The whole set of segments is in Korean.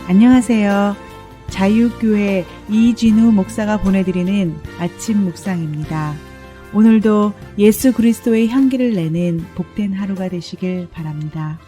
안녕하세요. 자유교회 이진우 목사가 보내드리는 아침 묵상입니다. 오늘도 예수 그리스도의 향기를 내는 복된 하루가 되시길 바랍니다.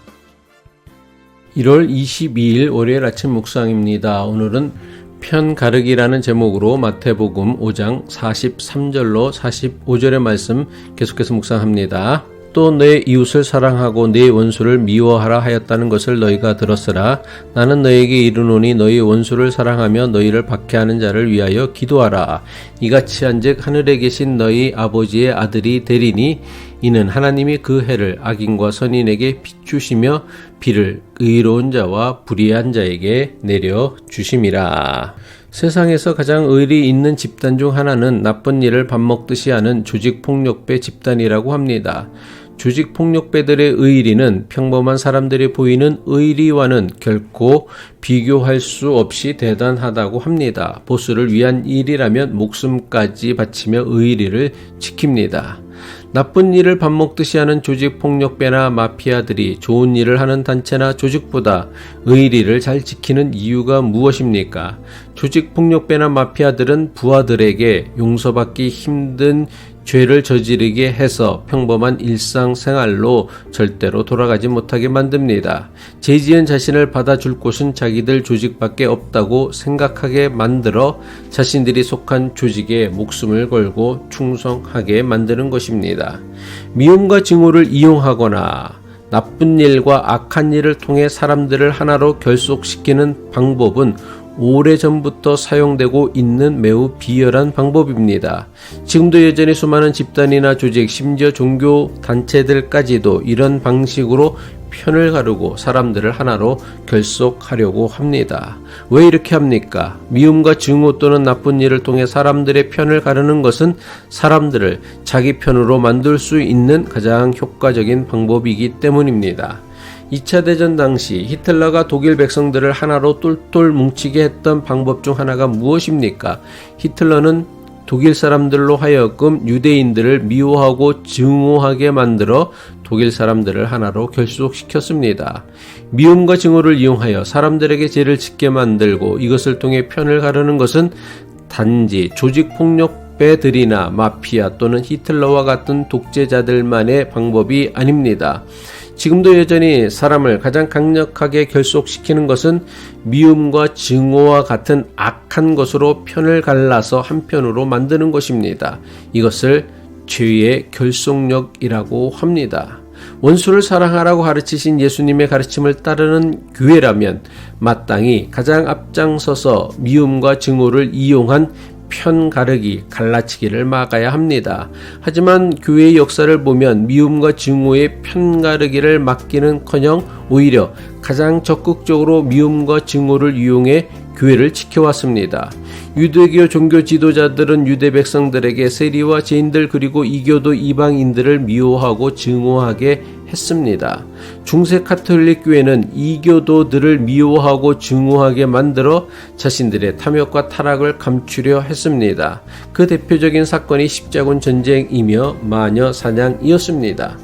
1월 22일 월요일 아침 묵상입니다. 오늘은 편가르기라는 제목으로 마태복음 5장 43절로 45절의 말씀 계속해서 묵상합니다. 또 내 이웃을 사랑하고 내 원수를 미워하라 하였다는 것을 너희가 들었으라. 나는 너희에게 이르노니 너희 원수를 사랑하며 너희를 박해하는 자를 위하여 기도하라. 이같이 한즉 하늘에 계신 너희 아버지의 아들이 되리니 이는 하나님이 그 해를 악인과 선인에게 비추시며 비를 의로운 자와 불의한 자에게 내려 주심이라. 세상에서 가장 의리 있는 집단 중 하나는 나쁜 일을 밥 먹듯이 하는 조직폭력배 집단이라고 합니다. 조직폭력배들의 의리는 평범한 사람들이 보이는 의리와는 결코 비교할 수 없이 대단하다고 합니다. 보스를 위한 일이라면 목숨까지 바치며 의리를 지킵니다. 나쁜 일을 밥 먹듯이 하는 조직폭력배나 마피아들이 좋은 일을 하는 단체나 조직보다 의리를 잘 지키는 이유가 무엇입니까? 조직폭력배나 마피아들은 부하들에게 용서받기 힘든 죄를 저지르게 해서 평범한 일상생활로 절대로 돌아가지 못하게 만듭니다. 죄 지은 자신을 받아줄 곳은 자기들 조직밖에 없다고 생각하게 만들어 자신들이 속한 조직에 목숨을 걸고 충성하게 만드는 것입니다. 미움과 증오를 이용하거나 나쁜 일과 악한 일을 통해 사람들을 하나로 결속시키는 방법은 오래전부터 사용되고 있는 매우 비열한 방법입니다. 지금도 여전히 수많은 집단이나 조직, 심지어 종교 단체들까지도 이런 방식으로 편을 가르고 사람들을 하나로 결속하려고 합니다. 왜 이렇게 합니까? 미움과 증오 또는 나쁜 일을 통해 사람들의 편을 가르는 것은 사람들을 자기 편으로 만들 수 있는 가장 효과적인 방법이기 때문입니다. 2차 대전 당시 히틀러가 독일 백성들을 하나로 똘똘 뭉치게 했던 방법 중 하나가 무엇입니까? 히틀러는 독일 사람들로 하여금 유대인들을 미워하고 증오하게 만들어 독일 사람들을 하나로 결속시켰습니다. 미움과 증오를 이용하여 사람들에게 죄를 짓게 만들고 이것을 통해 편을 가르는 것은 단지 조직폭력배들이나 마피아 또는 히틀러와 같은 독재자들만의 방법이 아닙니다. 지금도 여전히 사람을 가장 강력하게 결속시키는 것은 미움과 증오와 같은 악한 것으로 편을 갈라서 한편으로 만드는 것입니다. 이것을 죄의 결속력이라고 합니다. 원수를 사랑하라고 가르치신 예수님의 가르침을 따르는 교회라면 마땅히 가장 앞장서서 미움과 증오를 이용한 편가르기, 갈라치기를 막아야 합니다. 하지만 교회의 역사를 보면 미움과 증오의 편가르기를 막기는커녕 오히려 가장 적극적으로 미움과 증오를 이용해 교회를 지켜왔습니다. 유대교 종교 지도자들은 유대 백성들에게 세리와 죄인들 그리고 이교도 이방인들을 미워하고 증오하게 했습니다. 중세 카톨릭 교회는 이교도들을 미워하고 증오하게 만들어 자신들의 탐욕과 타락을 감추려 했습니다. 그 대표적인 사건이 십자군 전쟁이며 마녀 사냥이었습니다.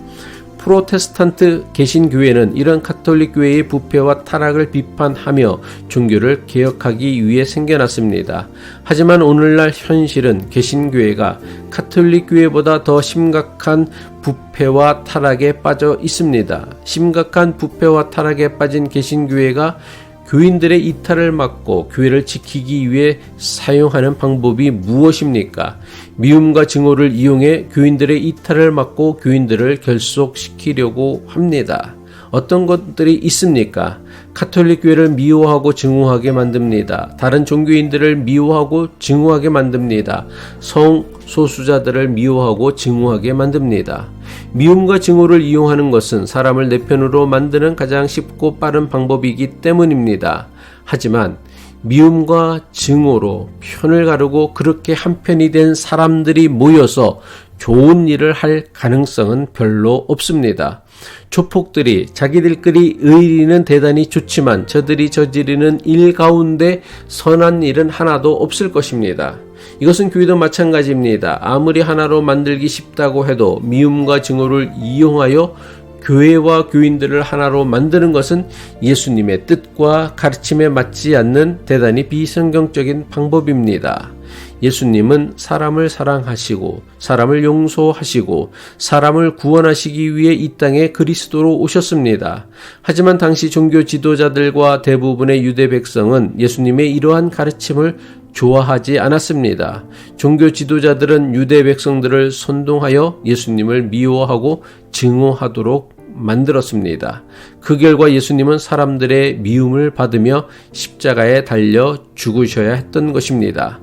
프로테스탄트 개신교회는 이런 카톨릭 교회의 부패와 타락을 비판하며 종교를 개혁하기 위해 생겨났습니다. 하지만 오늘날 현실은 개신교회가 카톨릭 교회보다 더 심각한 부패와 타락에 빠져 있습니다. 심각한 부패와 타락에 빠진 개신교회가 교인들의 이탈을 막고 교회를 지키기 위해 사용하는 방법이 무엇입니까? 미움과 증오를 이용해 교인들의 이탈을 막고 교인들을 결속시키려고 합니다. 어떤 것들이 있습니까? 카톨릭 교회를 미워하고 증오하게 만듭니다. 다른 종교인들을 미워하고 증오하게 만듭니다. 성소수자들을 미워하고 증오하게 만듭니다. 미움과 증오를 이용하는 것은 사람을 내 편으로 만드는 가장 쉽고 빠른 방법이기 때문입니다. 하지만 미움과 증오로 편을 가르고 그렇게 한편이 된 사람들이 모여서 좋은 일을 할 가능성은 별로 없습니다. 조폭들이 자기들끼리 의리는 대단히 좋지만 저들이 저지르는 일 가운데 선한 일은 하나도 없을 것입니다. 이것은 교회도 마찬가지입니다. 아무리 하나로 만들기 쉽다고 해도 미움과 증오를 이용하여 교회와 교인들을 하나로 만드는 것은 예수님의 뜻과 가르침에 맞지 않는 대단히 비성경적인 방법입니다. 예수님은 사람을 사랑하시고 사람을 용서하시고 사람을 구원하시기 위해 이 땅에 그리스도로 오셨습니다. 하지만 당시 종교 지도자들과 대부분의 유대 백성은 예수님의 이러한 가르침을 좋아하지 않았습니다. 종교 지도자들은 유대 백성들을 선동하여 예수님을 미워하고 증오하도록 만들었습니다. 그 결과 예수님은 사람들의 미움을 받으며 십자가에 달려 죽으셔야 했던 것입니다.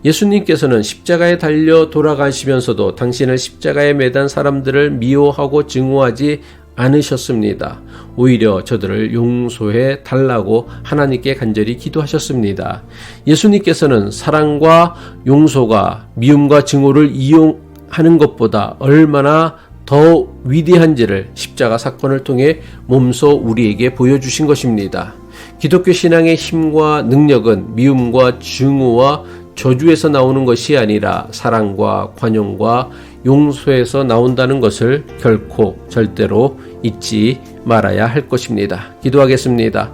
예수님께서는 십자가에 달려 돌아가시면서도 당신을 십자가에 매단 사람들을 미워하고 증오하지 않으셨습니다. 오히려 저들을 용서해 달라고 하나님께 간절히 기도하셨습니다. 예수님께서는 사랑과 용서가 미움과 증오를 이용하는 것보다 얼마나 더 위대한지를 십자가 사건을 통해 몸소 우리에게 보여주신 것입니다. 기독교 신앙의 힘과 능력은 미움과 증오와 저주에서 나오는 것이 아니라 사랑과 관용과 용서에서 나온다는 것을 결코 절대로 잊지 말아야 할 것입니다. 기도하겠습니다.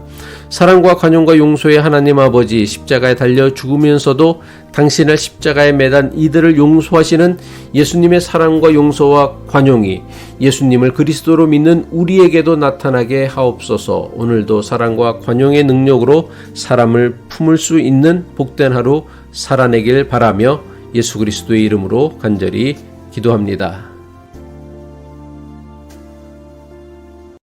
사랑과 관용과 용서의 하나님 아버지, 십자가에 달려 죽으면서도 당신을 십자가에 매단 이들을 용서하시는 예수님의 사랑과 용서와 관용이 예수님을 그리스도로 믿는 우리에게도 나타나게 하옵소서. 오늘도 사랑과 관용의 능력으로 사람을 품을 수 있는 복된 하루 살아내길 바라며 예수 그리스도의 이름으로 간절히 기도합니다.